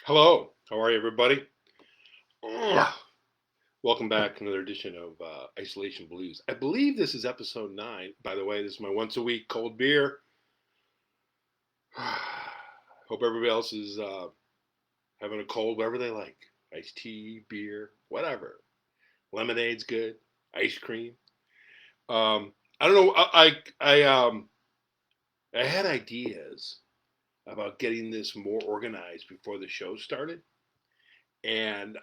Hello, how are you, everybody? Ugh. Welcome back to another edition of Isolation Blues. I believe this is episode 9. By the way, this is my once a week cold beer. Hope everybody else is having a cold, whatever they like. Iced tea, beer, whatever. Lemonade's good. Ice cream. I don't know. I had ideas about getting this more organized before the show started, and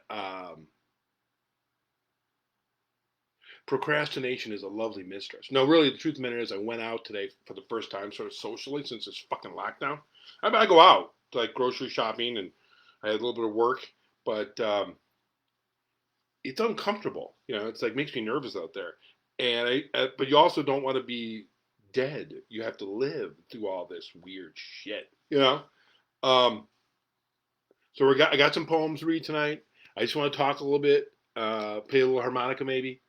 procrastination is a lovely mistress. No, really, the truth of the matter is, I went out today for the first time, sort of socially, since this fucking lockdown. I go out to like grocery shopping, and I had a little bit of work, but it's uncomfortable. It's like makes me nervous out there, and but you also don't want to be dead. You have to live through all this weird shit. Um, so I got some poems to read tonight. I just want to talk a little bit, play a little harmonica maybe,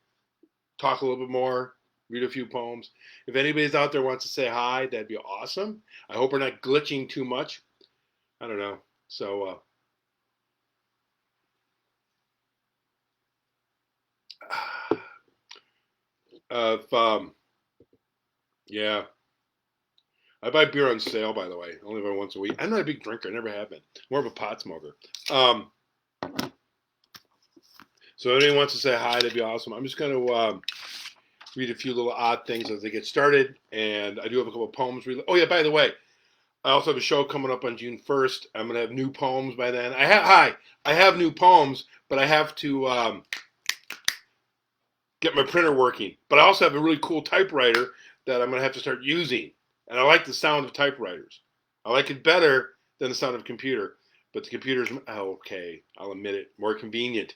talk a little bit more, read a few poems. If anybody's out there wants to say hi, that'd be awesome. I hope we're not glitching too much. I don't know. So, if, yeah, I buy beer on sale, by the way. Only buy once a week. I'm not a big drinker. I never have been. More of a pot smoker. Um, so if anyone wants to say hi, that'd be awesome. I'm just going to read a few little odd things as they get started. And I do have a couple of poems. Oh, yeah, by the way, I also have a show coming up on June 1st. I'm gonna have new poems by then. I have new poems, but I have to get my printer working. But I also have a really cool typewriter that I'm gonna have to start using, and I like the sound of typewriters. I like it better than the sound of a computer, but the computer's okay. I'll admit it, more convenient.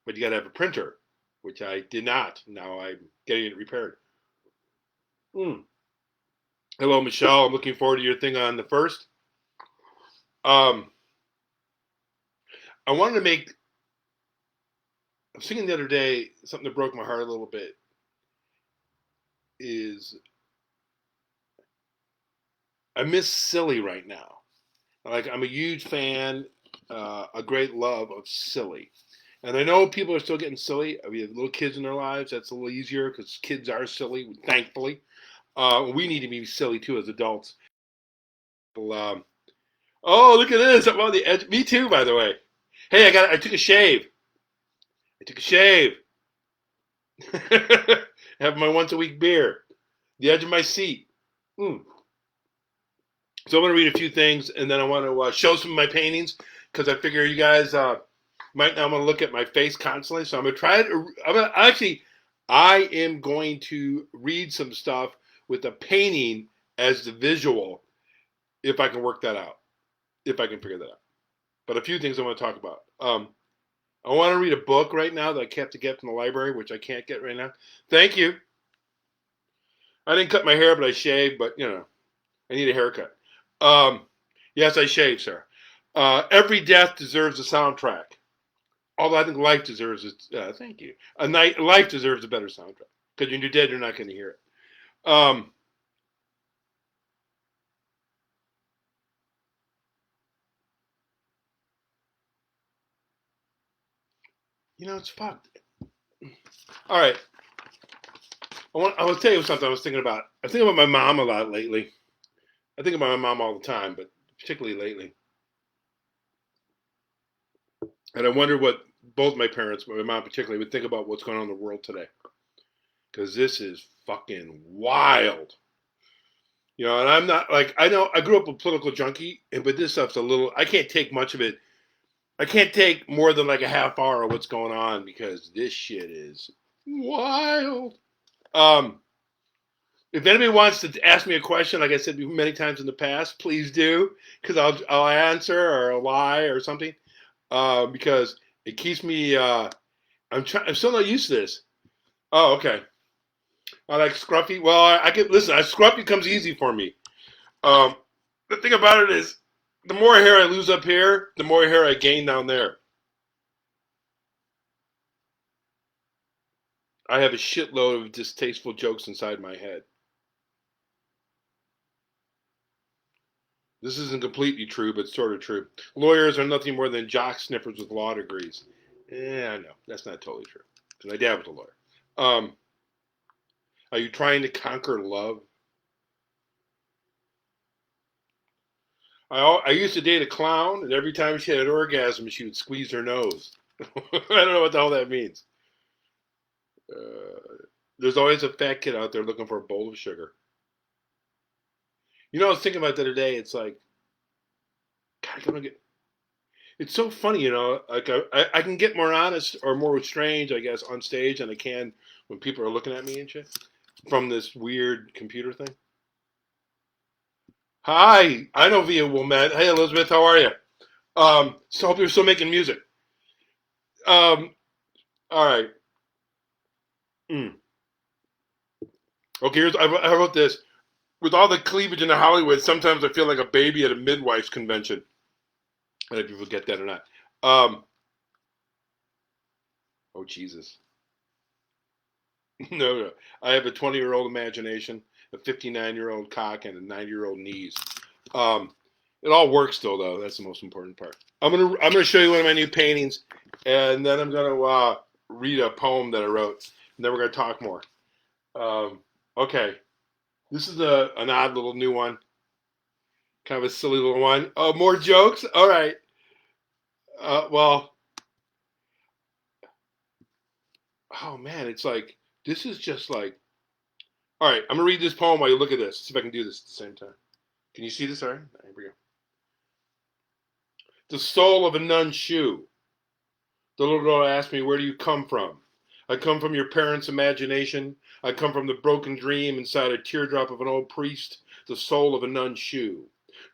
But you gotta have a printer, which I did not. Now I'm getting it repaired. Mm. Hello, Michelle. I'm looking forward to your thing on the first. Um, I wanted to make I was thinking the other day, something that broke my heart a little bit is I miss Silly right now. Like I'm a huge fan, a great love of Silly, and I know people are still getting silly. We have little kids in their lives. That's a little easier because kids are silly, thankfully. We need to be silly too as adults. Um, oh, look at this! I'm on the edge. Me too, by the way. Hey, I took a shave. I took a shave. Have my once a week beer. The edge of my seat. Mm. So I'm going to read a few things, and then I want to show some of my paintings because I figure you guys might not want to look at my face constantly. So I'm going to try to. I am going to read some stuff with a painting as the visual, if I can work that out, if I can figure that out. But a few things I want to talk about. I want to read a book right now that I have to get from the library, which I can't get right now. Thank you. I didn't cut my hair, but I shaved. But I need a haircut. Um, yes, I shaved, sir. Every death deserves a soundtrack. Although I think life deserves it. Thank you. Life deserves a better soundtrack because when you're dead, you're not going to hear it. Um, it's fucked. All right, I want to tell you something. I was thinking about. I think about my mom a lot lately. I think about my mom all the time, but particularly lately. And I wonder what both my parents, but my mom particularly, would think about what's going on in the world today. Because this is fucking wild. And I'm not like I know I grew up a political junkie, but this stuff's a little. I can't take much of it. I can't take more than like a half hour of what's going on because this shit is wild. Um, if anybody wants to ask me a question, like I said many times in the past, please do because I'll answer or I'll lie or something because it keeps me. I'm still not used to this. Oh, okay. I like scruffy. Well, I can listen. Scruffy comes easy for me. Um, the thing about it is, the more hair I lose up here, the more hair I gain down there. I have a shitload of distasteful jokes inside my head. This isn't completely true, but sort of true. Lawyers are nothing more than jock sniffers with law degrees. Yeah, I know. That's not totally true. Because my dad was a lawyer. Um, are you trying to conquer love? I used to date a clown, and every time she had an orgasm, she would squeeze her nose. I don't know what the hell that means. There's always a fat kid out there looking for a bowl of sugar. You know, I was thinking about the other day. It's like, God, I'm get. It's so funny, you know. Like I can get more honest or more strange, I guess, on stage than I can when people are looking at me and shit from this weird computer thing. Hi, I know Via Wilmette. Hey, Elizabeth, how are you? So hope you're still making music. Um, all right. Mm. Okay, I wrote this. With all the cleavage in Hollywood, sometimes I feel like a baby at a midwife's convention. I don't know if you forget that or not. Um, oh, Jesus. No. I have a 20-year-old imagination, a 59-year-old cock, and a 90-year-old knees. Um, it all works still, though. That's the most important part. I'm gonna show you one of my new paintings, and then I'm gonna read a poem that I wrote, and then we're gonna talk more. Um, okay, this is an odd little new one, kind of a silly little one. Oh, more jokes. All right. Well, oh man, it's like this is just like. All right, I'm gonna read this poem while you look at this. See if I can do this at the same time. Can you see this? All right, here we go. The sole of a nun's shoe. The little girl asked me, "Where do you come from?" I come from your parents' imagination. I come from the broken dream inside a teardrop of an old priest, the sole of a nun's shoe.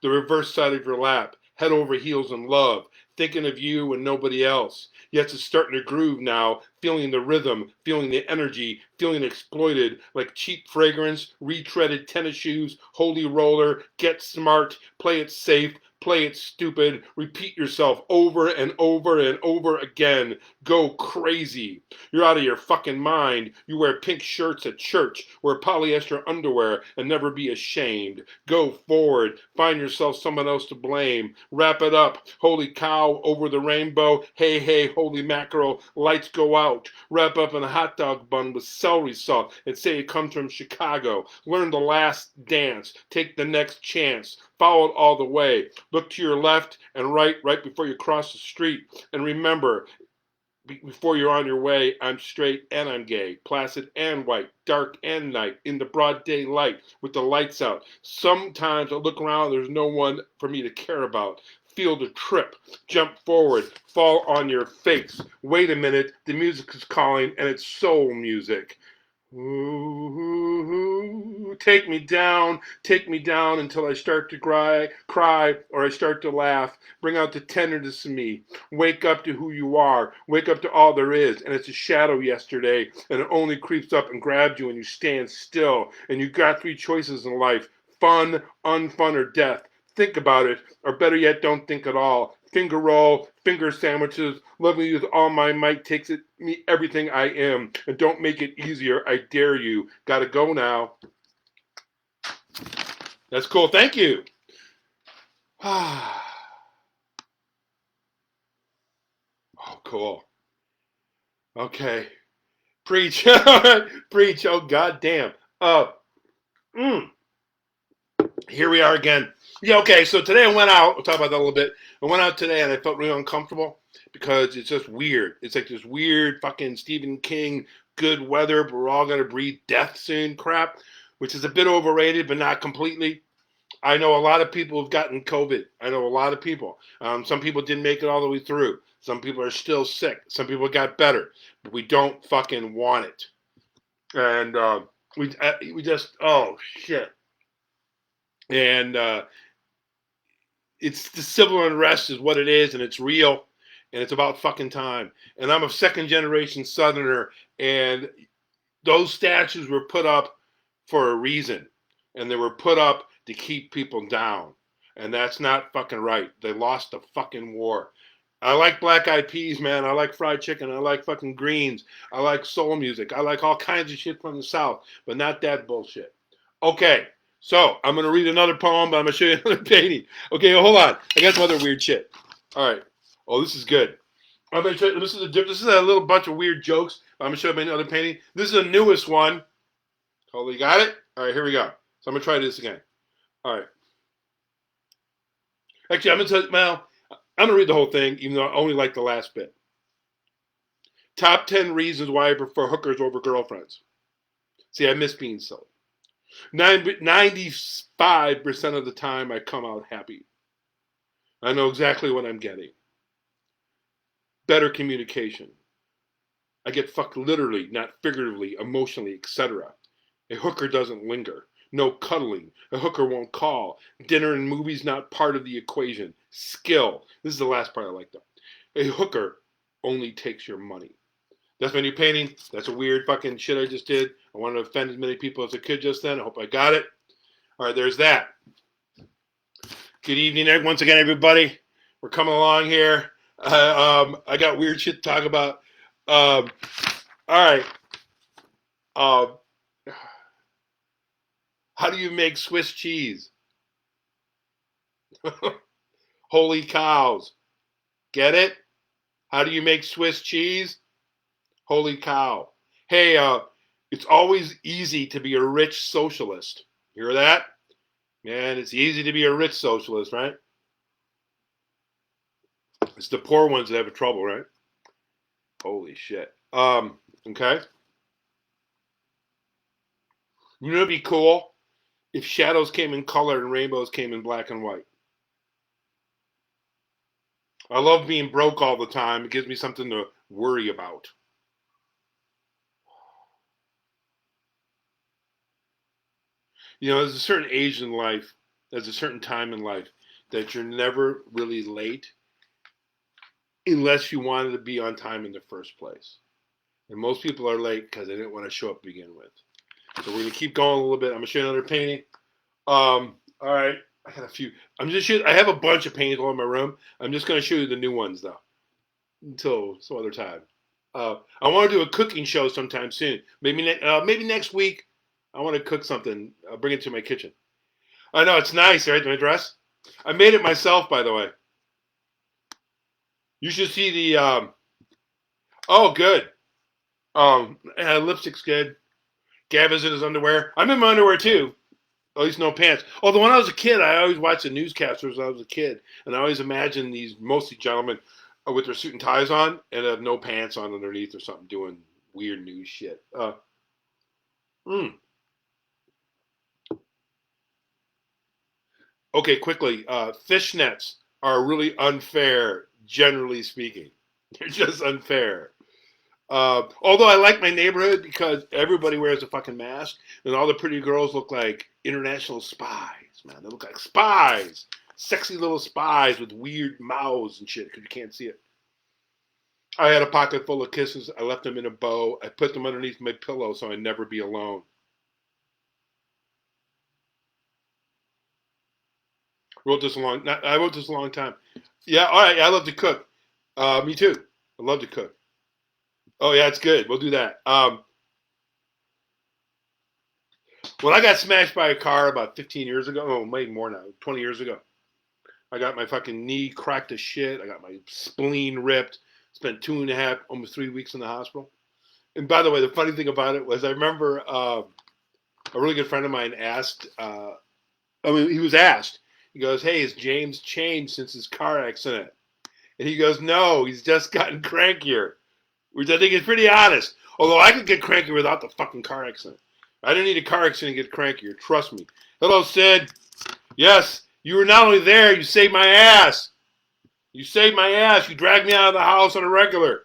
The reverse side of your lap, head over heels in love, thinking of you and nobody else. Yet it's starting to groove now, feeling the rhythm, feeling the energy, feeling exploited like cheap fragrance, retreaded tennis shoes, holy roller, get smart, play it safe, play it stupid, repeat yourself over and over and over again. Go crazy. You're out of your fucking mind. You wear pink shirts at church, wear polyester underwear, and never be ashamed. Go forward. Find yourself someone else to blame. Wrap it up. Holy cow, over the rainbow. Hey, hey, holy mackerel. Lights go out. Wrap up in a hot dog bun with celery salt and say it comes from Chicago. Learn the last dance. Take the next chance. Follow it all the way. Look to your left and right before you cross the street. And remember, before you're on your way, I'm straight and I'm gay, placid and white, dark and night, in the broad daylight with the lights out. Sometimes I look around, there's no one for me to care about. Feel the trip, jump forward, fall on your face. Wait a minute, the music is calling and it's soul music. Ooh, take me down until I start to cry, or I start to laugh. Bring out the tenderness in me. Wake up to who you are. Wake up to all there is. And it's a shadow yesterday, and it only creeps up and grabs you and you stand still. And you got three choices in life: fun, unfun, or death. Think about it, or better yet, don't think at all. Finger roll, finger sandwiches, loving you with all my might takes it me everything I am, and don't make it easier. I dare you. Gotta go now. That's cool. Thank you. Oh, cool. Okay. Preach. Preach. Oh, god damn. Mm, here we are again. Yeah, okay, so today I went out. We'll talk about that a little bit. I went out today and I felt really uncomfortable because it's just weird. It's like this weird fucking Stephen King, good weather, but we're all going to breathe death soon crap, which is a bit overrated, but not completely. I know a lot of people have gotten COVID. I know a lot of people. Some people didn't make it all the way through. Some people are still sick. Some people got better, but we don't fucking want it. And we just, oh shit. And it's the civil unrest is what it is, and it's real, and it's about fucking time. And I'm a second generation Southerner, and those statues were put up for a reason, and they were put up to keep people down, and that's not fucking right. They lost the fucking war. I like Black Eyed Peas, man. I like fried chicken. I like fucking greens. I like soul music. I like all kinds of shit from the South, but not that bullshit. Okay, So I'm gonna read another poem, but I'm gonna show you another painting. Okay, hold on. I got some other weird shit. All right. Oh, this is good. I'm gonna show you, this is a little bunch of weird jokes. I'm gonna show you my other painting. This is the newest one. Totally got it. All right, here we go. So I'm gonna try this again. All right. Actually, I'm gonna read the whole thing, even though I only like the last bit. Top 10 reasons why I prefer hookers over girlfriends. See, I miss being silly. 95% of the time, I come out happy. I know exactly what I'm getting. Better communication. I get fucked literally, not figuratively, emotionally, etc. A hooker doesn't linger. No cuddling. A hooker won't call. Dinner and movies not part of the equation. Skill. This is the last part I like though. A hooker only takes your money. That's my new painting. That's a weird fucking shit I just did. I wanted to offend as many people as I could just then. I hope I got it. All right, there's that. Good evening once again, everybody. We're coming along here. I got weird shit to talk about. All right. How do you make Swiss cheese? Holy cows. Get it? How do you make Swiss cheese? Holy cow. Hey, it's always easy to be a rich socialist. Hear that? Man, it's easy to be a rich socialist, right? It's the poor ones that have trouble, right? Holy shit. Okay. You know it'd be cool if shadows came in color and rainbows came in black and white. I love being broke all the time. It gives me something to worry about. You know, there's a certain age in life, there's a certain time in life that you're never really late unless you wanted to be on time in the first place. And most people are late because they didn't want to show up to begin with. So we're gonna keep going a little bit. I'm gonna show you another painting. All right, I got a few. I have a bunch of paintings all in my room. I'm just gonna show you the new ones though, until some other time. I want to do a cooking show sometime soon. Maybe next week. I want to cook something. I'll bring it to my kitchen. I know it's nice, right? My dress. I made it myself, by the way. You should see the. Oh, good. Lipstick's good. Gavin's in his underwear. I'm in my underwear too. At least no pants. Although when I was a kid, I always watched the newscasters when I was a kid, and I always imagined these mostly gentlemen with their suit and ties on and have no pants on underneath or something, doing weird news shit. Okay, quickly. Fishnets are really unfair, generally speaking. They're just unfair. Although I like my neighborhood because everybody wears a fucking mask and all the pretty girls look like international spies, man. They look like spies. Sexy little spies with weird mouths and shit because you can't see it. I had a pocket full of kisses. I left them in a bow. I put them underneath my pillow so I'd never be alone. I wrote this a long time. Yeah, all right. I love to cook. Me too. I love to cook. Oh yeah, it's good. We'll do that. When I got smashed by a car about 15 years ago, oh, maybe more now, 20 years ago, I got my fucking knee cracked to shit. I got my spleen ripped. Spent 2.5, almost 3 weeks in the hospital. And by the way, the funny thing about it was I remember a really good friend of mine asked, he was asked, he goes, hey, has James changed since his car accident? And he goes, no, he's just gotten crankier, which I think is pretty honest. Although I could get cranky without the fucking car accident. I didn't need a car accident to get crankier. Trust me. Hello, Sid. Yes, you were not only there, you saved my ass. You saved my ass. You dragged me out of the house on a regular.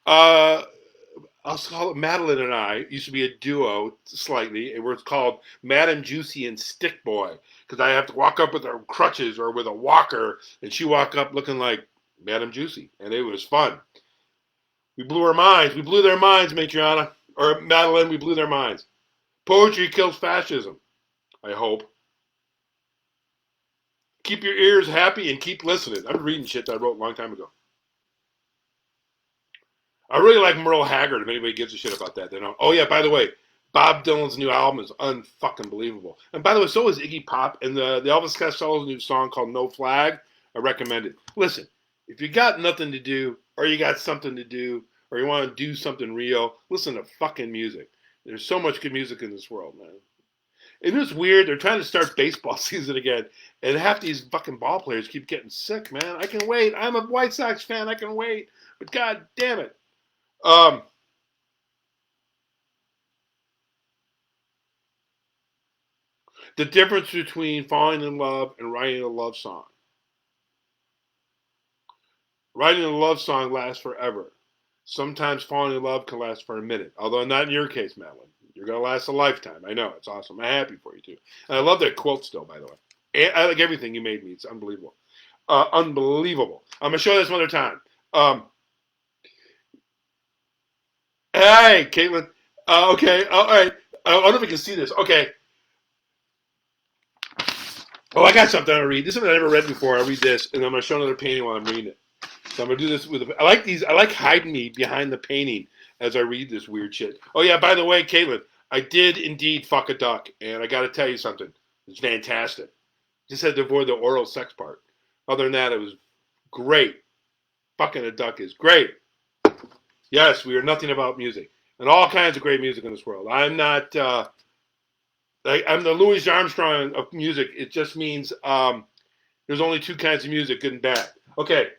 I'll call it Madeline and I used to be a duo slightly. It was called Madam Juicy and Stick Boy because I have to walk up with her crutches or with a walker, and she walk up looking like Madam Juicy, and it was fun. We blew our minds. We blew their minds, Matriana. Or Madeline, we blew their minds. Poetry kills fascism, I hope. Keep your ears happy and keep listening. I'm reading shit that I wrote a long time ago. I really like Merle Haggard, if anybody gives a shit about that. They don't. Oh, yeah, by the way, Bob Dylan's new album is unfucking believable. And by the way, so is Iggy Pop. And the Elvis Costello's new song called No Flag, I recommend it. Listen, if you got nothing to do, or you got something to do, or you want to do something real, listen to fucking music. There's so much good music in this world, man. And it's weird. They're trying to start baseball season again, and half these fucking ball players keep getting sick, man. I can wait. I'm a White Sox fan. I can wait. But god damn it. Um, the difference between falling in love and writing a love song. Writing a love song lasts forever. Sometimes falling in love can last for a minute, although not in your case, Madeline. You're going to last a lifetime. I know. It's awesome. I'm happy for you, too. And I love that quilt still, by the way. And I like everything you made me. It's unbelievable. Unbelievable. I'm going to show you this another time. Hey, Caitlin. Okay. All right. I don't know if you can see this. Okay. Oh, I got something to read. This is something I never read before. I'll read this, and I'm going to show another painting while I'm reading it. So I'm going to do this with I like these. I like hiding me behind the painting as I read this weird shit. Oh, yeah, by the way, Caitlin, I did indeed fuck a duck, and I got to tell you something. It's fantastic. Just had to avoid the oral sex part. Other than that, it was great. Fucking a duck is great. Yes, we are nothing about music. And all kinds of great music in this world. I'm not... I'm the Louis Armstrong of music. It just means there's only two kinds of music, good and bad. Okay,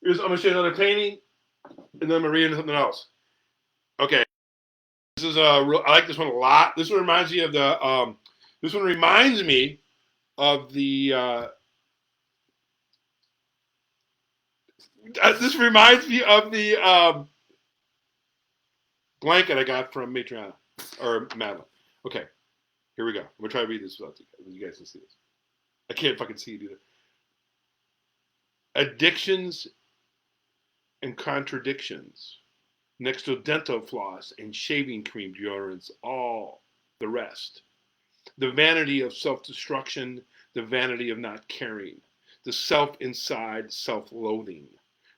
I'm going to show you another painting, and then I'm going to read something else. Okay, this is I like this one a lot. This one reminds me of the. This one reminds me of the. This reminds me of the blanket I got from Matriana or Madeline. Okay, here we go. I'm gonna try to read this without you guys can see this. I can't fucking see it either. Addictions and contradictions. Next to dental floss and shaving cream deodorants, all the rest. The vanity of self-destruction, the vanity of not caring, the self inside self-loathing.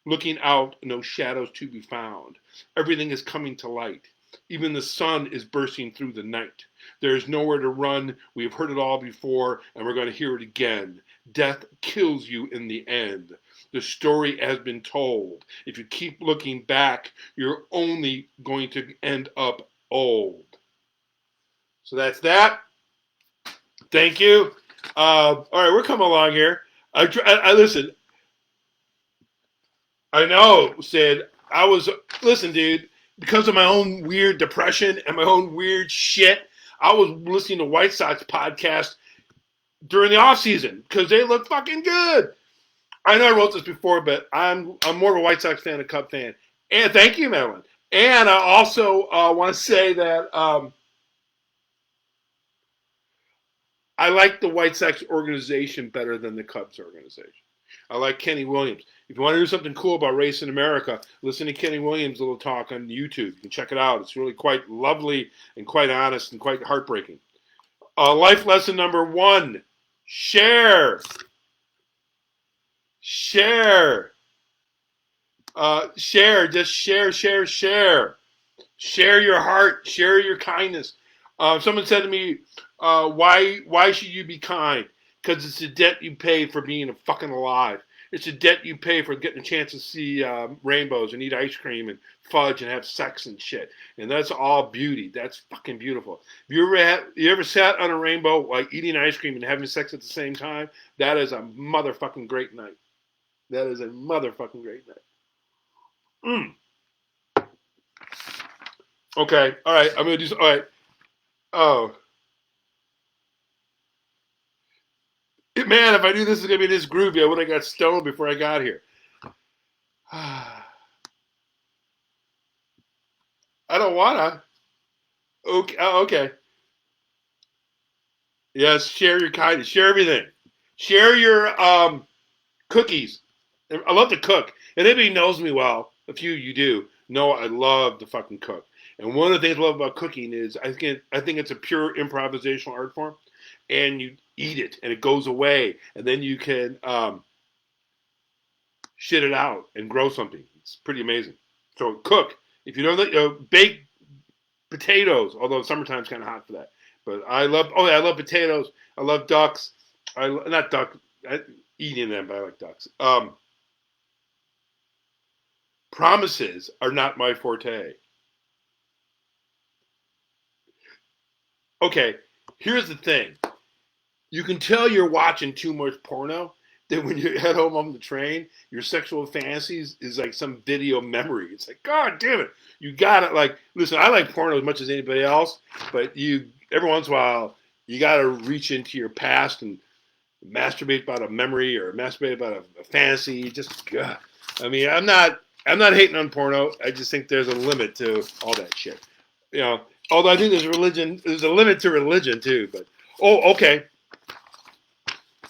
Looking out, no shadows to be found. Everything is coming to light. Even the sun is bursting through the night. There is nowhere to run. We have heard it all before, and we're going to hear it again. Death kills you in the end. The story has been told. If you keep looking back, you're only going to end up old. So that's that. Thank you. All right, we're coming along here. I listen. I know, Sid. Listen, dude, because of my own weird depression and my own weird shit, I was listening to White Sox podcast during the off season because they look fucking good. I know I wrote this before, but I'm more of a White Sox fan than a Cub fan. And thank you, Madeline. And I also want to say that I like the White Sox organization better than the Cubs organization. I like Kenny Williams. If you want to do something cool about race in America, listen to Kenny Williams' little talk on YouTube. You can check it out. It's really quite lovely and quite honest and quite heartbreaking. Life lesson number 1, share. Share. Share. Just share, share, share. Share your heart. Share your kindness. Someone said to me, why should you be kind? Because it's a debt you pay for being fucking alive. It's a debt you pay for getting a chance to see rainbows and eat ice cream and fudge and have sex and shit. And that's all beauty. That's fucking beautiful. You ever sat on a rainbow like eating ice cream and having sex at the same time? That is a motherfucking great night. That is a motherfucking great night. Okay. All right. I'm gonna do. All right. Oh. Man, if I knew this was going to be this groovy, I would have got stoned before I got here. I don't want to. Okay. Okay. Yes, share your kindness. Share everything. Share your cookies. I love to cook. And anybody knows me well, a few of you do, know I love to fucking cook. And one of the things I love about cooking is I think it's a pure improvisational art form. And you eat it, and it goes away. And then you can shit it out and grow something. It's pretty amazing. So cook. If you don't bake, Potatoes, although summertime's kind of hot for that. But I love potatoes. I love ducks. Not duck, eating them, but I like ducks. Promises are not my forte. Okay, here's the thing. You can tell you're watching too much porno that when you head home on the train, your sexual fantasies is like some video memory. It's like, God damn it. You gotta listen, I like porno as much as anybody else, but you every once in a while you gotta reach into your past and masturbate about a memory or masturbate about a fantasy. Just God. I mean, I'm not hating on porno. I just think there's a limit to all that shit. You know, although I think there's a limit to religion too. But okay.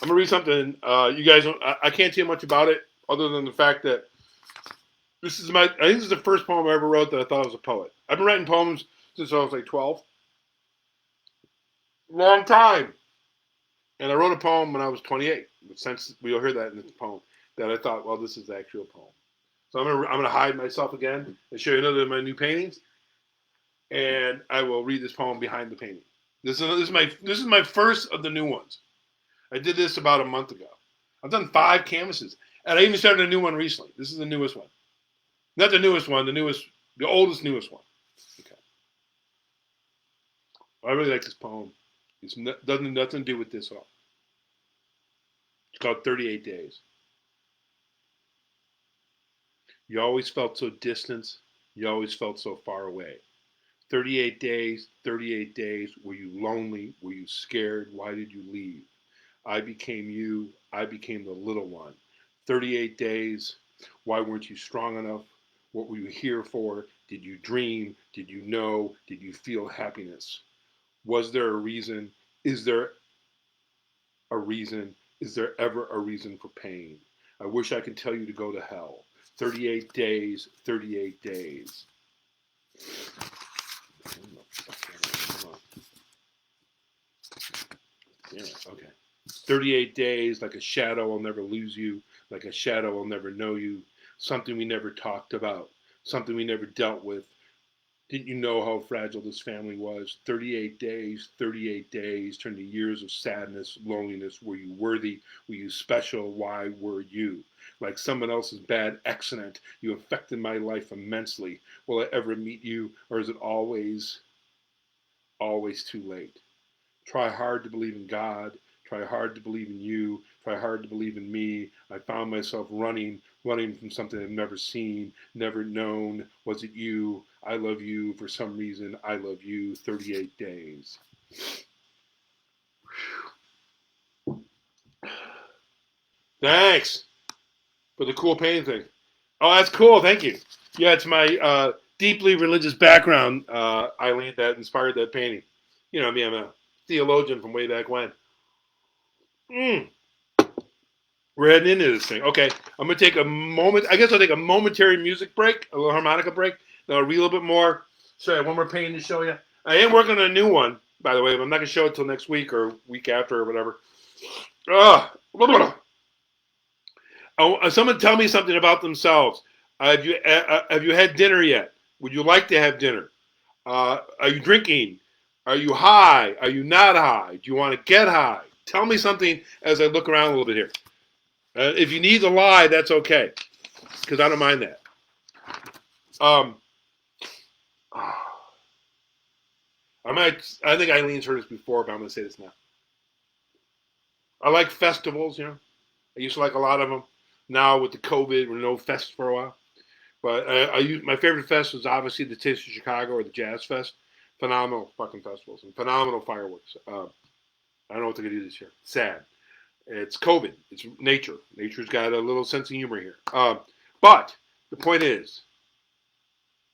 I'm gonna read something. You guys, I can't tell you much about it other than the fact that I think this is the first poem I ever wrote that I thought I was a poet. I've been writing poems since I was like 12, long time. And I wrote a poem when I was 28. Since we'll hear that in the poem, that I thought, well, this is the actual poem. So I'm gonna hide myself again and show you another of my new paintings, and I will read this poem behind the painting. This is my first of the new ones. I did this about a month ago. I've done 5 canvases, and I even started a new one recently. This is the newest one. Not the newest one, the oldest newest one. Okay. I really like this poem. It doesn't nothing to do with this at all. It's called 38 Days. You always felt so distant. You always felt so far away. 38 days. Were you lonely? Were you scared? Why did you leave? I became you. I became the little one. 38 days. Why weren't you strong enough? What were you here for? Did you dream? Did you know? Did you feel happiness? Was there a reason? Is there a reason? Is there ever a reason for pain? I wish I could tell you to go to hell. 38 days, 38 days. Yeah, okay. 38 days, like a shadow, I'll never lose you. Like a shadow, I'll never know you. Something we never talked about. Something we never dealt with. Didn't you know how fragile this family was? 38 days turned to years of sadness, loneliness. Were you worthy? Were you special? Why were you? Like someone else's bad accident, you affected my life immensely. Will I ever meet you, or is it always too late? Try hard to believe in God. Try hard to believe in you. Try hard to believe in me. I found myself running from something I've never seen, never known. Was it you? I love you. For some reason, I love you. 38 days. Thanks for the cool painting thing. Oh, that's cool. Thank you. Yeah, it's my deeply religious background, Eileen, that inspired that painting. You know, I mean, I'm a theologian from way back when. We're heading into this thing. Okay, I'm gonna take a moment. I guess I'll take a momentary music break, a little harmonica break. Then I'll read a little bit more. So I have one more painting to show you. I am working on a new one, by the way, but I'm not gonna show it till next week or week after or whatever. Someone tell me something about themselves. Have you had dinner yet? Would you like to have dinner? Are you drinking? Are you high? Are you not high? Do you want to get high? Tell me something as I look around a little bit here. If you need to lie, that's okay, because I don't mind that. I think Eileen's heard this before, but I'm going to say this now. I like festivals, you know. I used to like a lot of them. Now with the COVID, we're no fest for a while. But my favorite fest was obviously the Taste of Chicago or the Jazz Fest. Phenomenal fucking festivals and phenomenal fireworks. I don't know what they're going to do this year. Sad. It's COVID. It's nature. Nature's got a little sense of humor here. But the point is,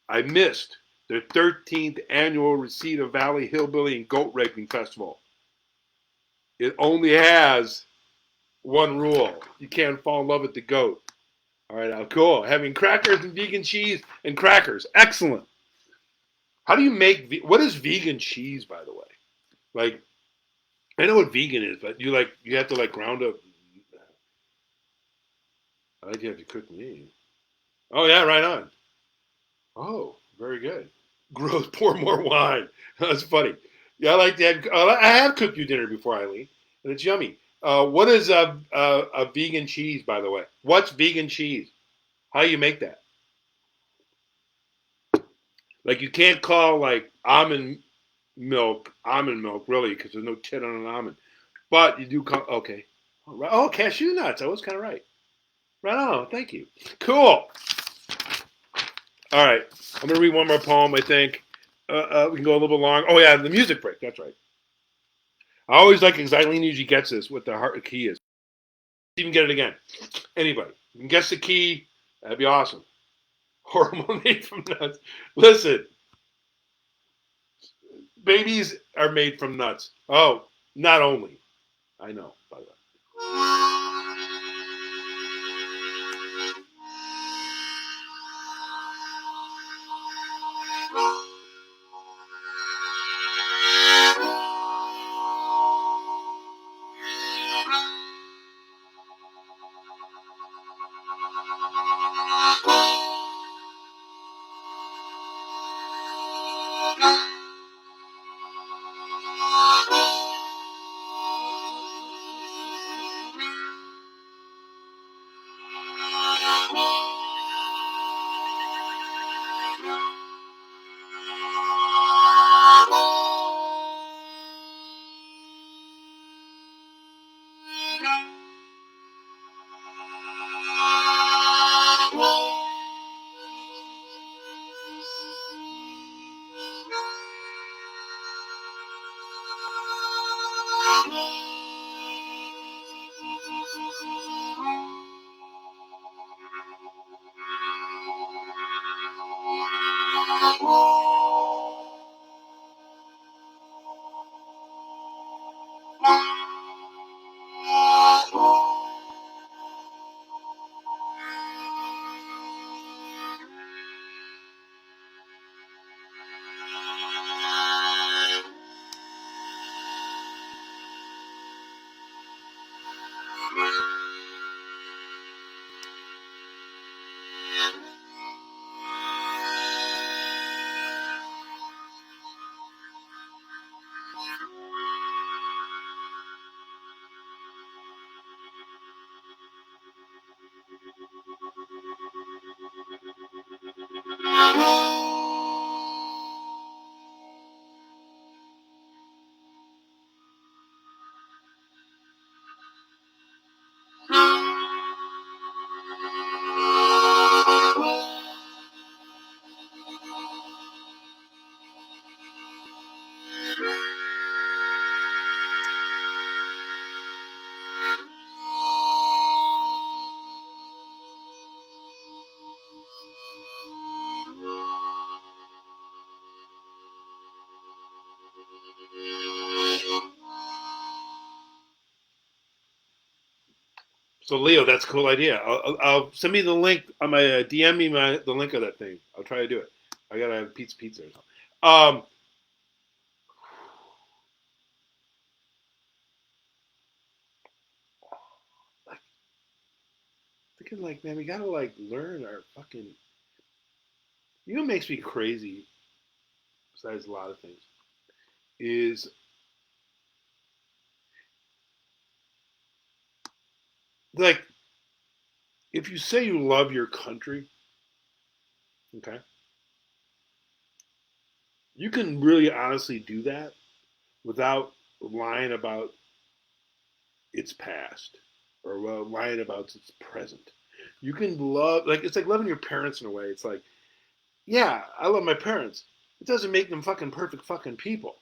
I missed the 13th annual Reseda Valley Hillbilly and Goat Raping Festival. It only has one rule. You can't fall in love with the goat. All right, now cool. Having crackers and vegan cheese and crackers. Excellent. How do you make, what is vegan cheese, by the way? Like, I know what vegan is, but you have to ground up. I think you have to cook meat. Oh yeah, right on. Oh, very good. Gross. Pour more wine. That's funny. Yeah, I like that. I have cooked you dinner before, Eileen, and it's yummy. What is a vegan cheese, by the way? What's vegan cheese? How do you make that? Like you can't call like almond milk, really, because there's no tit on an almond. But you do call okay. Oh, cashew nuts. I was kind of right. Right on. Thank you. Cool. All right. I'm gonna read one more poem. I think we can go a little bit long. Oh yeah, the music break. That's right. I always like because Eileen usually gets this what the heart key is. Even get it again. Anybody, you can guess the key. That'd be awesome. Hormone made from nuts. Listen, babies are made from nuts. Oh, not only. I know, by the way. So Leo, that's a cool idea. I'll send me the link on my DM me the link of that thing. I'll try to do it. I gotta have pizza or something. Like, thinking like, man, we gotta like learn our fucking. You know, what makes me crazy. Besides a lot of things, is like if you say you love your country, okay, you can really honestly do that without lying about its past or lying about its present. You can love like it's like loving your parents in a way. It's like, yeah, I love my parents. It doesn't make them fucking perfect fucking people.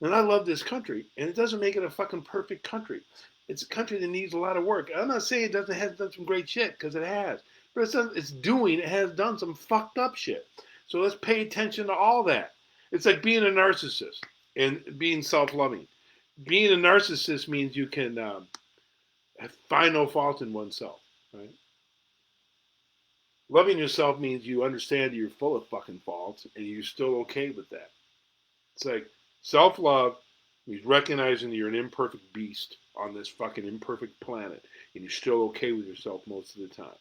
And I love this country, and it doesn't make it a fucking perfect country. It's a country that needs a lot of work. I'm not saying it doesn't have done some great shit because it has, but it has done some fucked up shit. So let's pay attention to all that. It's like being a narcissist and being self-loving. Being a narcissist means you can find no fault in oneself, right? Loving yourself means you understand you're full of fucking faults and you're still okay with that. It's like self love means recognizing that you're an imperfect beast on this fucking imperfect planet and you're still okay with yourself most of the time.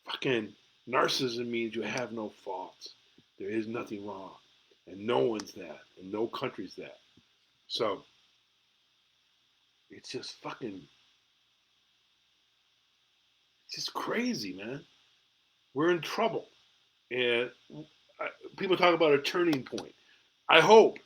Fucking narcissism means you have no faults. There is nothing wrong. And no one's that. And no country's that. So it's just fucking, it's just crazy, man. We're in trouble. And people talk about a turning point. I hope.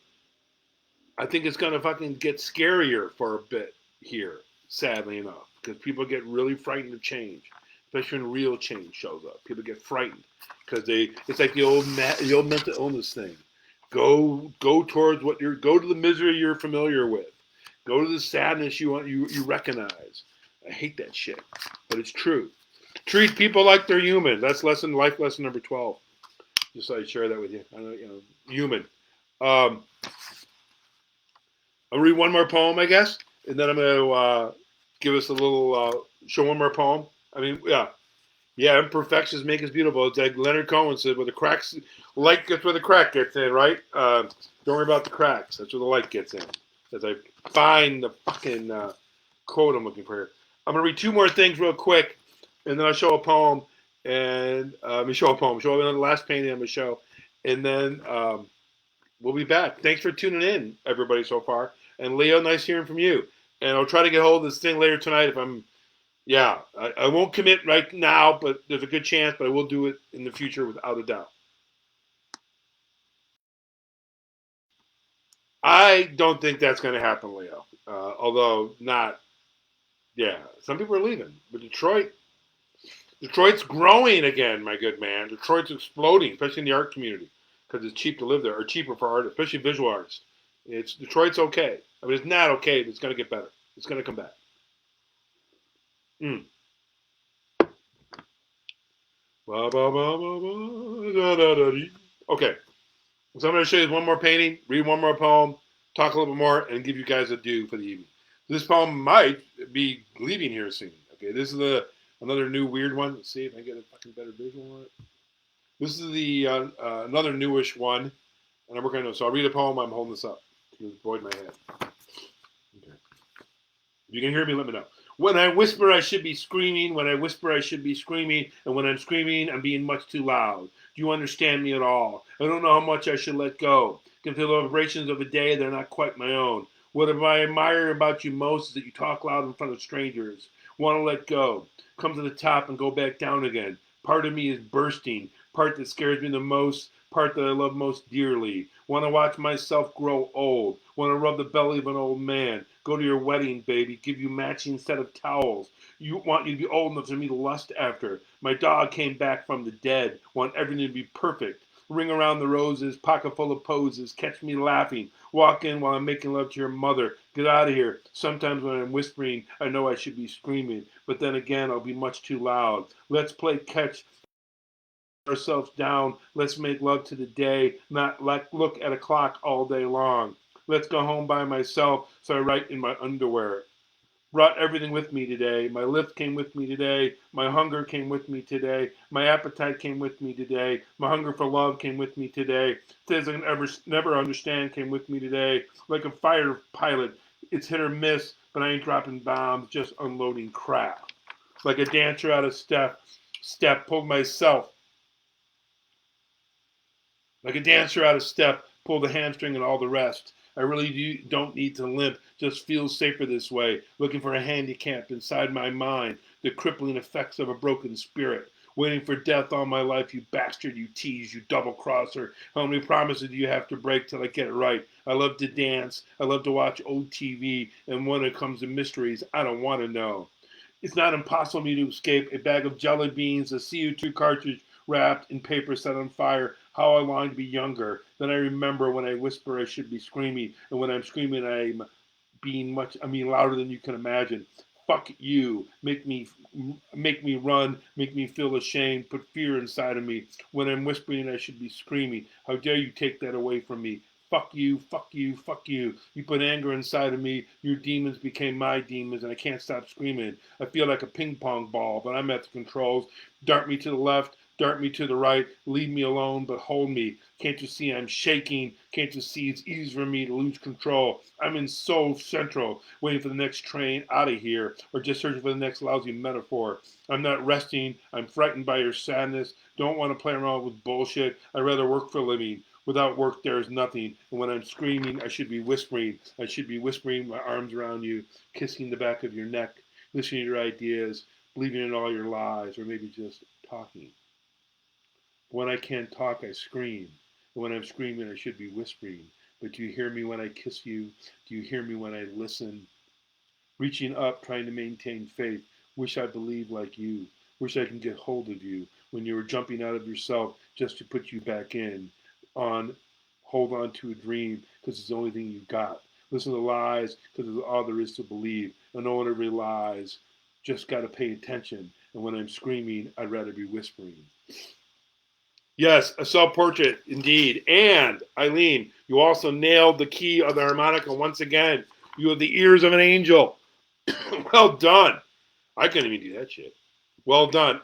I think it's going to fucking get scarier for a bit here, sadly enough, because people get really frightened of change, especially when real change shows up. People get frightened because it's like the old mental illness thing. Go towards go to the misery you're familiar with. Go to the sadness you recognize. I hate that shit, but it's true. Treat people like they're human. That's life lesson number 12. Just so I share that with you. I know, human. I'll read one more poem, I guess, and then I'm going to give us a little, show one more poem. I mean, imperfections make us beautiful. It's like Leonard Cohen said, where the cracks, light gets where the crack gets in, right? Don't worry about the cracks. That's where the light gets in. As I find the fucking quote I'm looking for here. I'm going to read two more things real quick, and then I'll show a poem, and show the last painting I'm going to show, and then we'll be back. Thanks for tuning in, everybody, so far. And Leo, nice hearing from you. And I'll try to get hold of this thing later tonight if I'm, I won't commit right now, but there's a good chance, but I will do it in the future without a doubt. I don't think that's going to happen, Leo. Although some people are leaving. But Detroit's growing again, my good man. Detroit's exploding, especially in the art community, because it's cheap to live there, or cheaper for artists, especially visual artists. Detroit's okay. I mean, it's not okay, but it's going to get better. It's going to come back. Okay, so I'm going to show you one more painting, read one more poem, talk a little bit more, and give you guys a due for the evening. This poem might be leaving here soon. Okay, this is another new weird one. Let's see if I can get a fucking better visual on it. This is the another newish one, and I'm working on it. So I'll read a poem. I'm holding this up to avoid my head. Okay. If you can hear me, let me know. When I whisper, I should be screaming. When I whisper, I should be screaming. And when I'm screaming, I'm being much too loud. Do you understand me at all? I don't know how much I should let go. Can feel the vibrations of a day that are not quite my own. What I admire about you most is that you talk loud in front of strangers. Want to let go. Come to the top and go back down again. Part of me is bursting. Part that scares me the most. Part that I love most dearly. Want to watch myself grow old. Want to rub the belly of an old man. Go to your wedding, baby. Give you matching set of towels. Want you to be old enough for me to lust after. My dog came back from the dead. Want everything to be perfect. Ring around the roses, pocket full of poses. Catch me laughing. Walk in while I'm making love to your mother. Get out of here. Sometimes when I'm whispering, I know I should be screaming. But then again, I'll be much too loud. Let's play catch ourselves down. Let's make love to the day, not look at a clock all day long. Let's go home by myself, so I write in my underwear. Brought everything with me today. My lift came with me today. My hunger came with me today. My appetite came with me today. My hunger for love came with me today. Things I can never understand came with me today. Like a fighter pilot, it's hit or miss, but I ain't dropping bombs, just unloading crap. Like a dancer out of step, pulled myself. Like a dancer out of step, pull the hamstring and all the rest. I really don't need to limp, just feel safer this way, looking for a handicap inside my mind, the crippling effects of a broken spirit. Waiting for death all my life, you bastard, you tease, you double-crosser. How many promises do you have to break till I get it right? I love to dance, I love to watch old TV, and when it comes to mysteries, I don't want to know. It's not impossible for me to escape a bag of jelly beans, a CO2 cartridge wrapped in paper set on fire. How I long to be younger. Then I remember when I whisper I should be screaming, and when I'm screaming I'm louder than you can imagine. Fuck you. Make me run, make me feel ashamed, put fear inside of me. When I'm whispering I should be screaming. How dare you take that away from me? Fuck you, fuck you, fuck you. You put anger inside of me. Your demons became my demons, and I can't stop screaming. I feel like a ping pong ball, but I'm at the controls. Dart me to the left, dart me to the right, leave me alone, but hold me. Can't you see I'm shaking? Can't you see it's easy for me to lose control? I'm in Seoul Central, waiting for the next train out of here, or just searching for the next lousy metaphor. I'm not resting. I'm frightened by your sadness. Don't want to play around with bullshit. I'd rather work for a living. Without work, there is nothing. And when I'm screaming, I should be whispering. I should be whispering, my arms around you, kissing the back of your neck, listening to your ideas, believing in all your lies, or maybe just talking. When I can't talk, I scream. And when I'm screaming, I should be whispering. But do you hear me when I kiss you? Do you hear me when I listen? Reaching up, trying to maintain faith. Wish I believed like you. Wish I can get hold of you when you were jumping out of yourself just to put you back in. Hold on to a dream because it's the only thing you got. Listen to lies because it's all there is to believe. And no one ever lies. Just got to pay attention. And when I'm screaming, I'd rather be whispering. Yes, a self-portrait, indeed. And, Eileen, you also nailed the key of the harmonica once again. You have the ears of an angel. Well done. I couldn't even do that shit. Well done.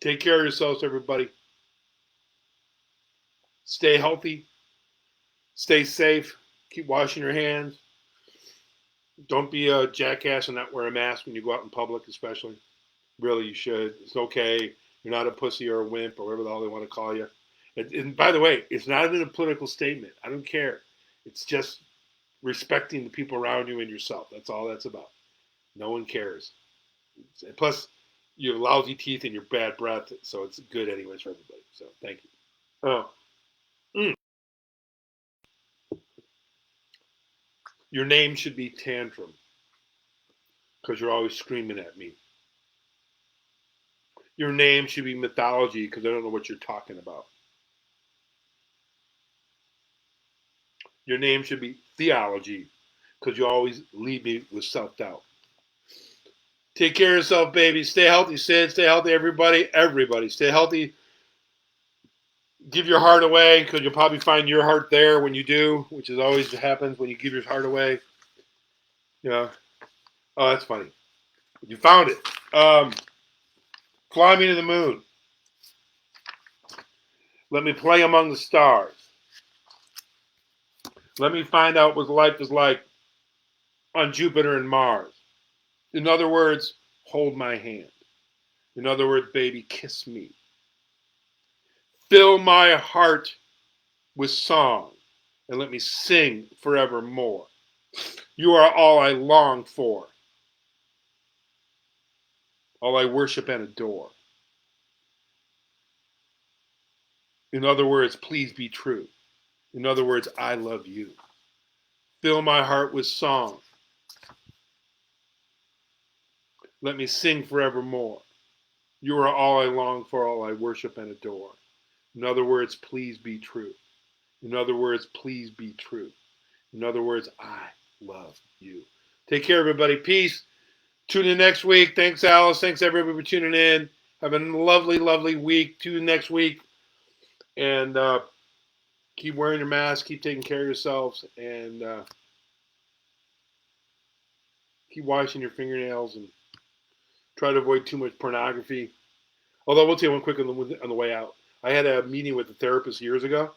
Take care of yourselves, everybody. Stay healthy. Stay safe. Keep washing your hands. Don't be a jackass and not wear a mask when you go out in public, especially. Really, you should. It's okay. You're not a pussy or a wimp or whatever the hell they want to call you. And by the way, it's not even a political statement. I don't care. It's just respecting the people around you and yourself. That's all that's about. No one cares. Plus, you have lousy teeth and your bad breath, so it's good anyways for everybody. So thank you. Oh, your name should be Tantrum because you're always screaming at me. Your name should be Mythology because I don't know what you're talking about. Your name should be Theology because you always leave me with self-doubt. Take care of yourself, baby. Stay healthy, Sid. Stay healthy, everybody. Everybody, stay healthy. Give your heart away because you'll probably find your heart there when you do, which is always happens when you give your heart away. Yeah. Oh, that's funny. You found it. Fly me to the moon. Let me play among the stars. Let me find out what life is like on Jupiter and Mars. In other words, hold my hand. In other words, baby, kiss me. Fill my heart with song and let me sing forevermore. You are all I long for, all I worship and adore. In other words, please be true. In other words, I love you. Fill my heart with song. Let me sing forevermore. You are all I long for, all I worship and adore. In other words, please be true. In other words, please be true. In other words, I love you. Take care, everybody. Peace. Tune in next week. Thanks, Alice. Thanks, everybody, for tuning in. Have a lovely, lovely week. Tune next week. And keep wearing your mask. Keep taking care of yourselves. And keep washing your fingernails. And try to avoid too much pornography. Although I will tell you one quick on the way out. I had a meeting with a therapist years ago.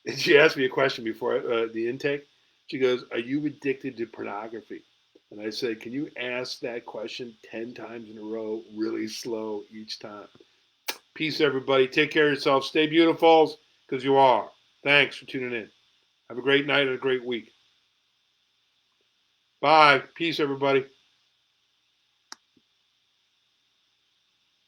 And she asked me a question before the intake. She goes, are you addicted to pornography? And I said, can you ask that question 10 times in a row, really slow each time? Peace, everybody. Take care of yourself. Stay beautiful, because you are. Thanks for tuning in. Have a great night and a great week. Bye. Peace, everybody.